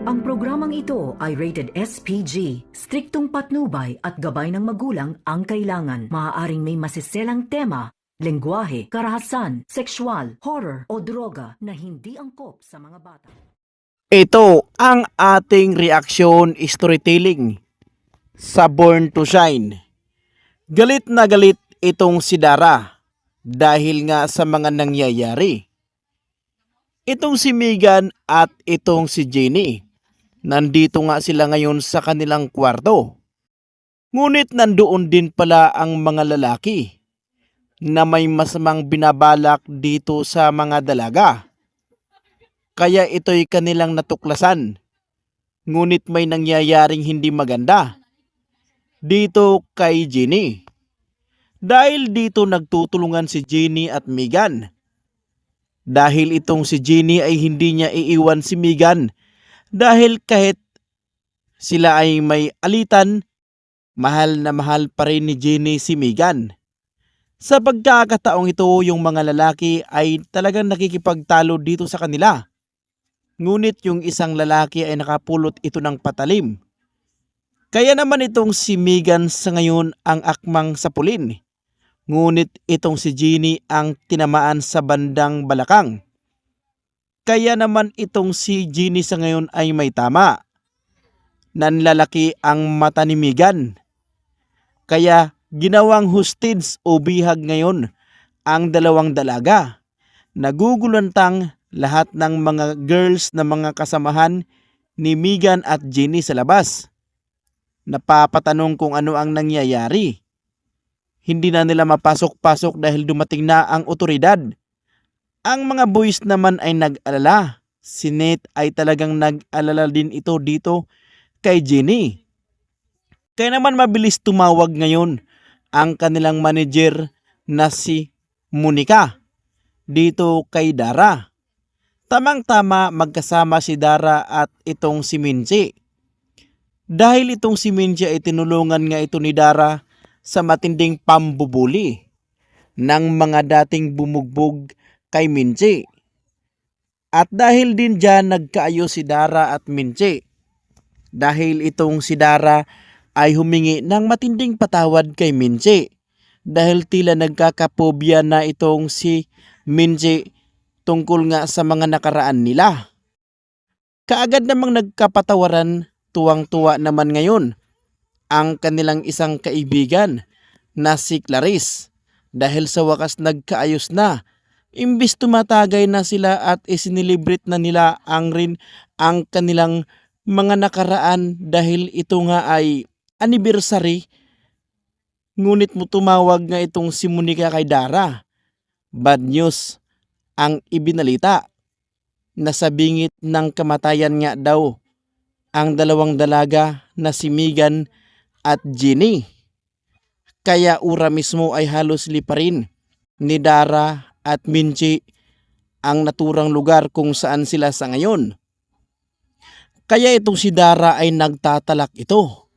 Ang programang ito ay rated SPG. Striktong patnubay at gabay ng magulang ang kailangan. Maaaring may masiselang tema, lengguwahe, karahasan, sexual, horror o droga na hindi angkop sa mga bata. Ito ang ating reaksyon storytelling sa Born to Shine. Galit na galit itong si Dara dahil nga sa mga nangyayari. Itong si Megan at itong si Jenny, nandito nga sila ngayon sa kanilang kwarto. Ngunit nandoon din pala ang mga lalaki na may masamang binabalak dito sa mga dalaga. Kaya ito'y kanilang natuklasan. Ngunit may nangyayaring hindi maganda dito kay Jenny. Dahil dito nagtutulungan si Jenny at Megan. Dahil itong si Jenny ay hindi niya iiwan si Megan. Dahil kahit sila ay may alitan, mahal na mahal pa rin ni Jenny si Megan. Sa pagkakataong ito, yung mga lalaki ay talagang nakikipagtalo dito sa kanila. Ngunit yung isang lalaki ay nakapulot ito ng patalim. Kaya naman itong si Megan sa ngayon ang akmang sapulin. Ngunit itong si Jenny ang tinamaan sa bandang balakang. Kaya naman itong si Jenny sa ngayon ay may tama. Nanlalaki ang mata ni Megan. Kaya ginawang hostage o bihag ngayon ang dalawang dalaga. Nagugulantang lahat ng mga girls na mga kasamahan ni Megan at Jenny sa labas. Napapatanong kung ano ang nangyayari. Hindi na nila mapasok-pasok dahil dumating na ang otoridad. Ang mga boys naman ay nag-alala. Si Nate ay talagang nag-alala din ito dito kay Jenny. Kaya naman mabilis tumawag ngayon ang kanilang manager na si Monica dito kay Dara. Tamang-tama magkasama si Dara at itong si Minji. Dahil itong si Minji ay tinulungan nga ito ni Dara sa matinding pambubuli ng mga dating bumugbog kay Minji. At dahil din dyan nagkaayos si Dara at Minji. Dahil itong si Dara ay humingi ng matinding patawad kay Minji. Dahil tila nagkakapobya na itong si Minji tungkol nga sa mga nakaraan nila. Kaagad namang nagkapatawaran, tuwang-tuwa naman ngayon ang kanilang isang kaibigan na si Clarice. Dahil sa wakas nagkaayos na. Imbis tumatagay na sila at isinilibrate na nila ang kanilang mga nakaraan dahil ito nga ay anniversary. Ngunit mo tumawag nga itong si Monica kay Dara. Bad news ang ibinalita na sa bingit ng kamatayan nga daw ang dalawang dalaga na si Megan at Jenny. Kaya ura mismo ay halos liparin ni Dara at Minji ang naturang lugar kung saan sila sa ngayon. Kaya itong si Dara ay nagtatalak ito.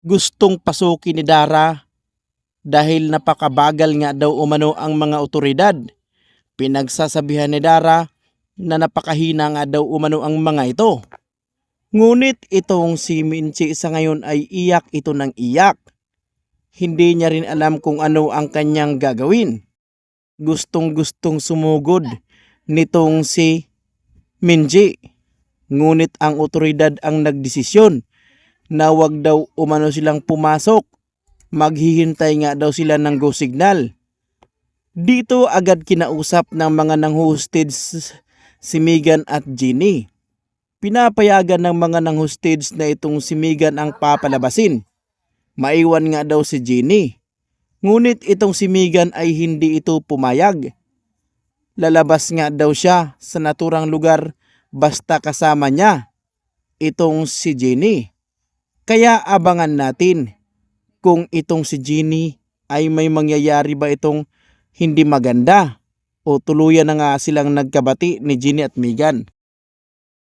Gustong pasukin ni Dara dahil napakabagal nga daw umano ang mga otoridad. Pinagsasabihan ni Dara na napakahina nga daw umano ang mga ito. Ngunit itong si Minji sa ngayon ay iyak ito ng iyak. Hindi niya rin alam kung ano ang kanyang gagawin. Gustong-gustong sumugod nitong si Minji. Ngunit ang otoridad ang nagdesisyon na wag daw umano silang pumasok. Maghihintay nga daw sila ng go signal. Dito agad kinausap ng mga nang-hostage si Megan at Jenny. Pinapayagan ng mga nang-hostage na itong si Megan ang papalabasin. Maiwan nga daw si Jenny. Ngunit itong si Megan ay hindi ito pumayag. Lalabas nga daw siya sa naturang lugar basta kasama niya itong si Jenny. Kaya abangan natin kung itong si Jenny ay may mangyayari ba itong hindi maganda o tuluyan na nga silang nagkabati ni Jenny at Megan.